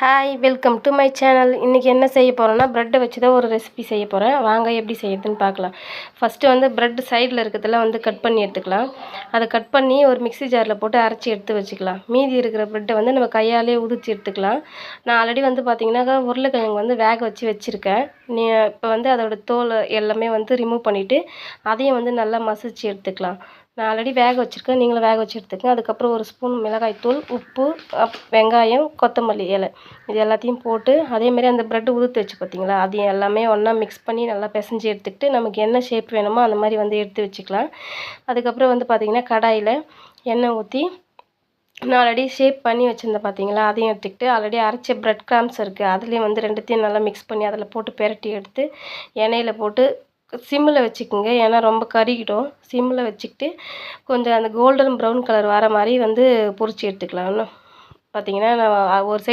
Hi welcome to my channel. இன்றைக்கி என்ன செய்ய போகிறோன்னா ப்ரெட்டை வச்சு தான் ஒரு ரெசிபி செய்ய போகிறேன். வாங்க எப்படி செய்யறதுன்னு பார்க்கலாம். ஃபஸ்ட்டு வந்து ப்ரெட்டு சைடில் இருக்கிறதெல்லாம் வந்து கட் பண்ணி எடுத்துக்கலாம். அதை கட் பண்ணி ஒரு மிக்ஸி ஜாரில் போட்டு அரைச்சி எடுத்து வச்சுக்கலாம். மீதி இருக்கிற ப்ரெட்டை வந்து நம்ம கையாலே உதிர்த்தி எடுத்துக்கலாம். நான் ஆல்ரெடி வந்து பார்த்திங்கனாக்கா உருளைக்கிழங்கு வந்து வேக வச்சுருக்கேன். இப்போ வந்து அதோடய தோல் எல்லாமே வந்து ரிமூவ் பண்ணிவிட்டு அதையும் வந்து நல்லா மசிச்சு எடுத்துக்கலாம். நான் ஆல்ரெடி வேக வச்சுருக்கேன், நீங்களும் வேக வச்சு எடுத்துக்கங்க. அதுக்கப்புறம் ஒரு ஸ்பூன் மிளகாய்த்தூள், உப்பு, வெங்காயம், கொத்தமல்லி இலை இது எல்லாத்தையும் போட்டு அதேமாரி அந்த ப்ரெட்டு உதுத்து வச்சு பார்த்தீங்களா, அதையும் எல்லாமே ஒன்றா மிக்ஸ் பண்ணி நல்லா பிசைஞ்சு எடுத்துக்கிட்டு நமக்கு என்ன ஷேப் வேணுமோ அந்த மாதிரி வந்து எடுத்து வச்சுக்கலாம். அதுக்கப்புறம் வந்து பார்த்திங்கன்னா கடாயில் எண்ணெய் ஊற்றி நான் ஆல்ரெடி ஷேப் பண்ணி வச்சுருந்தேன் பார்த்தீங்களா, அதையும் எடுத்துக்கிட்டு ஆல்ரெடி அரைச்ச ப்ரெட் கிராம்ஸ் இருக்குது, அதுலேயும் வந்து ரெண்டுத்தையும் நல்லா மிக்ஸ் பண்ணி அதில் போட்டு பெரட்டி எடுத்து எண்ணெயில் போட்டு சிம்மில் வச்சுக்கோங்க. ஏன்னா ரொம்ப கருகிடும். சிம்மில் வச்சுக்கிட்டு கொஞ்சம் அந்த கோல்டன் ப்ரௌன் கலர் வர மாதிரி வந்து பொரிச்சு எடுத்துக்கலாம். இன்னும் பார்த்தீங்கன்னா நான் ஒரு சைடு